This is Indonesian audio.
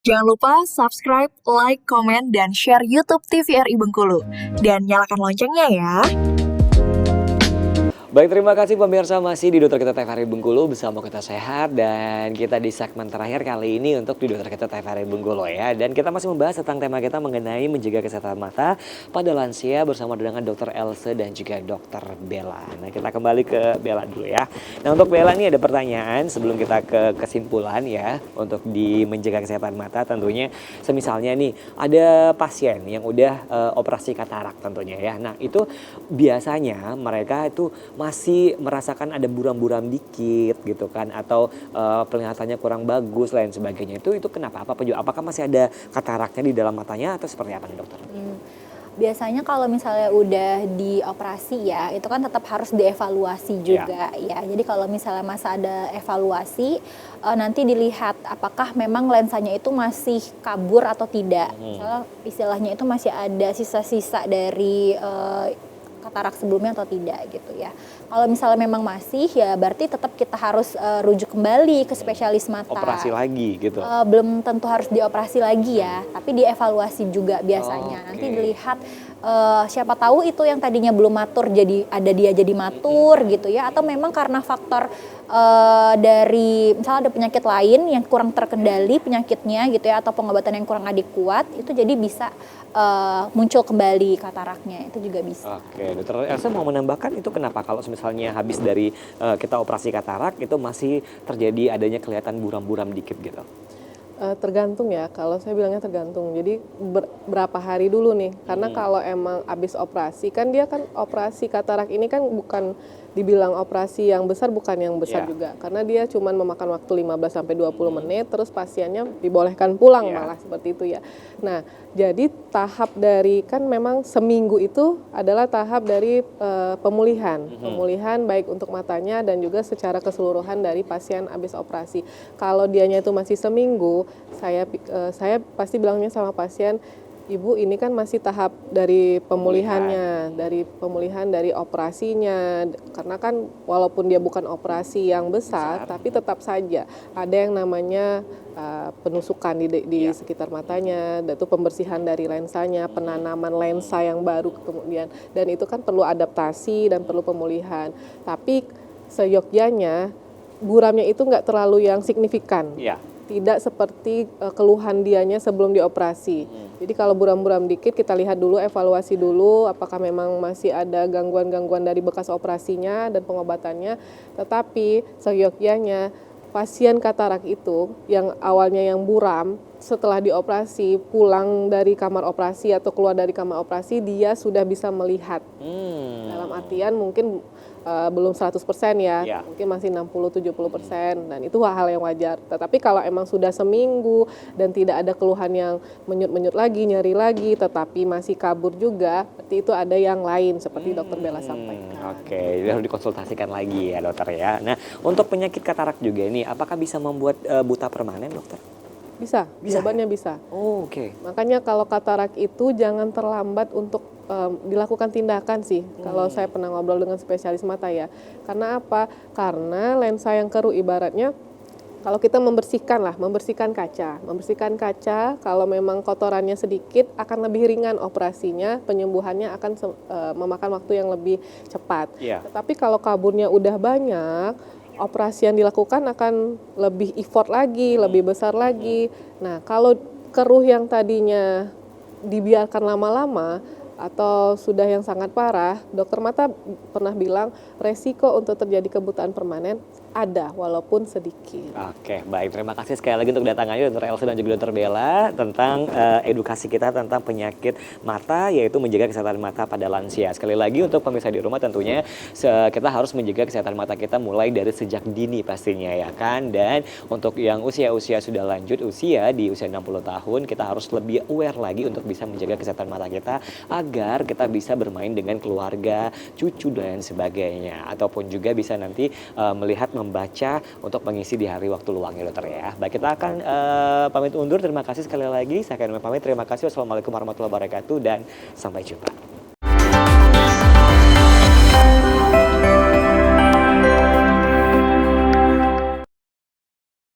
Jangan lupa subscribe, like, komen, dan share YouTube TVRI Bengkulu. Dan nyalakan loncengnya ya. Baik, terima kasih pemirsa, masih di Dokter Kita TVRI Bengkulu bersama Kita Sehat, dan kita di segmen terakhir kali ini untuk di Dokter Kita TVRI Bengkulu ya. Dan kita masih membahas tentang tema kita mengenai menjaga kesehatan mata pada lansia bersama dengan Dokter Else dan juga Dokter Bella. Nah, kita kembali ke Bella dulu ya. Nah, untuk Bella ini ada pertanyaan sebelum kita ke kesimpulan ya untuk di menjaga kesehatan mata. Tentunya semisalnya nih ada pasien yang udah operasi katarak tentunya ya. Nah, itu biasanya mereka itu masih merasakan ada buram-buram dikit gitu kan, atau penglihatannya kurang bagus lain sebagainya. Itu kenapa? Apakah masih ada kataraknya di dalam matanya atau seperti apa nih, dokter? Biasanya kalau misalnya udah dioperasi ya, itu kan tetap harus dievaluasi juga ya. Jadi kalau misalnya masa ada evaluasi, nanti dilihat apakah memang lensanya itu masih kabur atau tidak. Misalnya istilahnya itu masih ada sisa-sisa dari katarak sebelumnya atau tidak gitu ya. Kalau misalnya memang masih, ya berarti tetap kita harus rujuk kembali ke spesialis mata. Operasi lagi gitu? Belum tentu harus dioperasi lagi ya, tapi dievaluasi juga biasanya. Nanti dilihat siapa tahu itu yang tadinya belum matur jadi jadi matur gitu ya, atau memang karena faktor dari misalnya ada penyakit lain yang kurang terkendali penyakitnya gitu ya, atau pengobatan yang kurang adekuat, itu jadi bisa muncul kembali kataraknya, itu juga bisa. Oke, dokter Elsa mau menambahkan itu kenapa kalau misalnya habis dari kita operasi katarak itu masih terjadi adanya kelihatan buram-buram dikit gitu? Tergantung ya, kalau saya bilangnya tergantung. Jadi berapa hari dulu nih, karena kalau emang habis operasi, kan dia kan operasi katarak ini kan bukan dibilang operasi yang besar, bukan yang besar juga. Karena dia cuman memakan waktu 15-20 menit, terus pasiennya dibolehkan pulang malah seperti itu ya. Nah, jadi tahap dari, kan memang seminggu itu adalah tahap dari pemulihan. Pemulihan baik untuk matanya dan juga secara keseluruhan dari pasien habis operasi. Kalau dianya itu masih seminggu, saya pasti bilangnya sama pasien, Ibu ini kan masih tahap dari pemulihannya, dari pemulihan dari operasinya, karena kan walaupun dia bukan operasi yang besar, tapi tetap saja ada yang namanya penusukan di sekitar matanya, itu pembersihan dari lensanya, penanaman lensa yang baru kemudian, dan itu kan perlu adaptasi dan perlu pemulihan. Tapi seyogyanya buramnya itu nggak terlalu yang signifikan. Tidak seperti keluhan dianya sebelum dioperasi. Jadi kalau buram-buram dikit kita lihat dulu, evaluasi dulu apakah memang masih ada gangguan-gangguan dari bekas operasinya dan pengobatannya. Tetapi seyogyanya pasien katarak itu yang awalnya yang buram, setelah dioperasi pulang dari kamar operasi atau keluar dari kamar operasi, dia sudah bisa melihat. Dalam artian mungkin belum 100% ya, mungkin masih 60-70%, dan itu hal yang wajar. Tetapi kalau emang sudah seminggu dan tidak ada keluhan yang menyut-menyut lagi, nyeri lagi, tetapi masih kabur juga, berarti itu ada yang lain seperti dokter Bella sampaikan. Oke, harus dikonsultasikan lagi ya dokter ya. Nah, untuk penyakit katarak juga ini, apakah bisa membuat buta permanen, dokter? Bisa, jawabannya bisa. Oke. Makanya kalau katarak itu jangan terlambat untuk dilakukan tindakan sih. Kalau saya pernah ngobrol dengan spesialis mata ya. Karena apa? Karena lensa yang keruh ibaratnya kalau kita membersihkan kaca, kalau memang kotorannya sedikit akan lebih ringan operasinya, penyembuhannya akan memakan waktu yang lebih cepat. Tetapi kalau kaburnya udah banyak, operasi yang dilakukan akan lebih effort lagi, lebih besar lagi. Nah, kalau keruh yang tadinya dibiarkan lama-lama atau sudah yang sangat parah, dokter mata pernah bilang resiko untuk terjadi kebutaan permanen ada walaupun sedikit. Oke, baik, terima kasih sekali lagi untuk datangannya Dokter Elsa dan juga Dokter Bella tentang edukasi kita tentang penyakit mata, yaitu menjaga kesehatan mata pada lansia. Sekali lagi untuk pemirsa di rumah, tentunya kita harus menjaga kesehatan mata kita mulai dari sejak dini pastinya ya kan. Dan untuk yang usia sudah lanjut usia di usia 60 tahun, kita harus lebih aware lagi untuk bisa menjaga kesehatan mata kita agar kita bisa bermain dengan keluarga, cucu dan sebagainya, ataupun juga bisa nanti melihat, membaca untuk mengisi di hari waktu luangnya dokter ya. Baik, kita akan pamit undur. Terima kasih sekali lagi. Saya akan pamit. Terima kasih. Wassalamualaikum warahmatullahi wabarakatuh dan sampai jumpa.